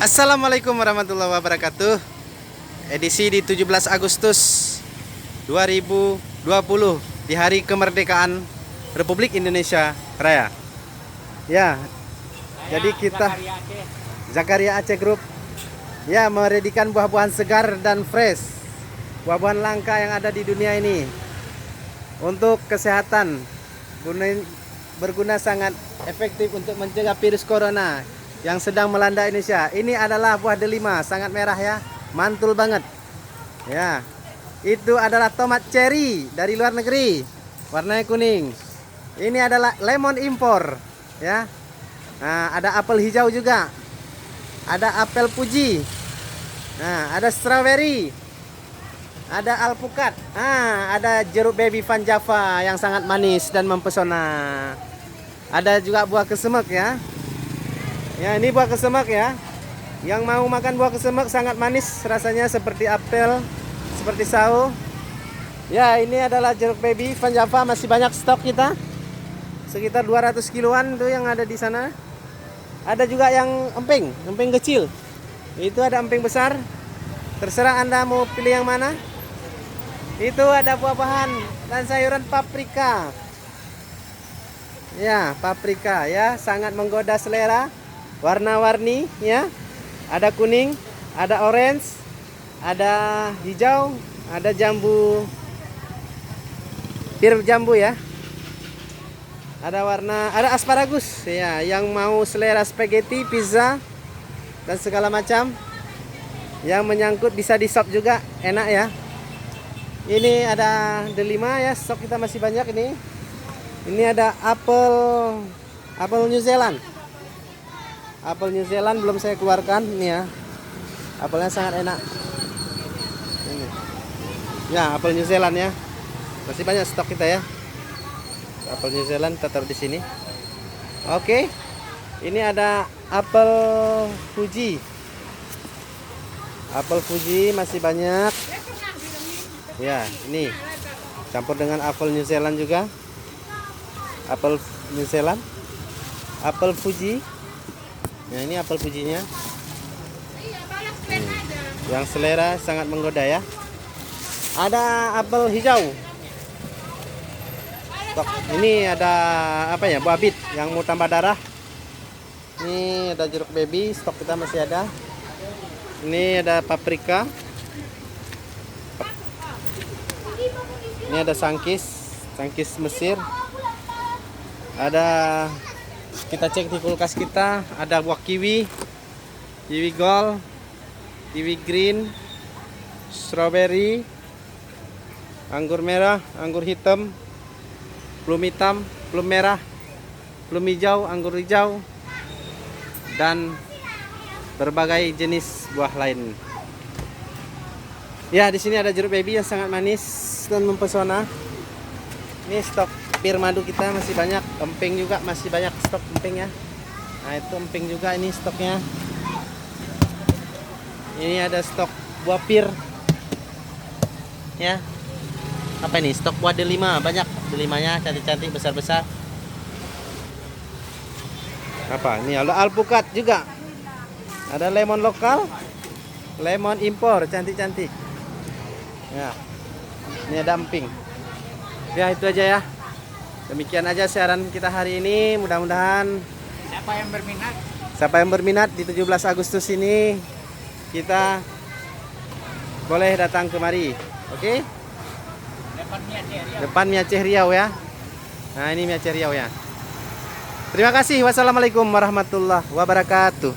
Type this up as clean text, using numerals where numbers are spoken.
Assalamualaikum warahmatullahi wabarakatuh. Edisi di 17 Agustus 2020 di hari kemerdekaan Republik Indonesia Raya. Ya, jadi kita Zakaria Aceh Group ya meredikan buah-buahan segar dan fresh, buah-buahan langka yang ada di dunia ini untuk kesehatan, berguna sangat efektif untuk mencegah virus corona yang sedang melanda Indonesia. Ini adalah buah delima, sangat merah ya, mantul banget. Ya, itu adalah tomat cherry dari luar negeri, warnanya kuning. Ini adalah lemon impor, ya. Nah, ada apel hijau juga, ada apel Fuji, nah, ada strawberry, ada alpukat, ada jeruk baby Van Java yang sangat manis dan mempesona. Ada juga buah kesemek ya. Ya, ini buah kesemek ya. Yang mau makan buah kesemek sangat manis rasanya, seperti apel, seperti sawo. Ya, ini adalah jeruk baby Van Java, masih banyak stok kita. Sekitar 200 kiloan tuh yang ada di sana. Ada juga yang emping kecil. Itu ada emping besar. Terserah Anda mau pilih yang mana. Itu ada buah-buahan dan sayuran paprika. Ya, paprika ya, sangat menggoda selera. Warna-warni ya. Ada kuning, ada orange, ada hijau, ada jambu, pir jambu ya. Ada warna, ada asparagus ya, yang mau selera spaghetti, pizza dan segala macam. Yang menyangkut bisa di sop juga, enak ya. Ini ada delima ya, stok kita masih banyak ini. Ini ada apel New Zealand. Apel New Zealand belum saya keluarkan ini ya. Apelnya sangat enak. Ini. Ya, apel New Zealand ya. Masih banyak stok kita ya. Apel New Zealand kita taruh di sini. Oke. Ini ada apel Fuji. Apel Fuji masih banyak. Ya, ini campur dengan apel New Zealand juga. Apel New Zealand, apel Fuji. Nah, ini apel Fujinya. Yang selera sangat menggoda ya. Ada apel hijau. Stok. Ini ada apa ya? Buah bit yang mau tambah darah. Ini ada jeruk baby, stok kita masih ada. Ini ada paprika. Ini ada sangkis Mesir. Ada, kita cek di kulkas kita, ada buah kiwi gold, kiwi green, strawberry, anggur merah, anggur hitam, plum hitam, plum merah, plum hijau, anggur hijau, dan berbagai jenis buah lain. Ya, di sini ada jeruk baby yang sangat manis dan mempesona. Ini stok pir madu kita masih banyak, emping juga masih banyak stok emping ya. Nah, itu emping juga ini stoknya. Ini ada stok buah pir. Ya. Apa ini? Stok buah delima, banyak delimanya, cantik-cantik, besar-besar. Apa? Ini ada alpukat juga. Ada lemon lokal, lemon impor, cantik-cantik. Ya. Ini ada emping. Ya, itu aja ya. Demikian aja siaran kita hari ini. Mudah-mudahan siapa yang berminat di 17 Agustus ini, kita boleh datang kemari. Oke? Depan Mie Aceh Riau ya. Nah, ini Mie Aceh Riau ya. Terima kasih. Wassalamualaikum warahmatullahi wabarakatuh.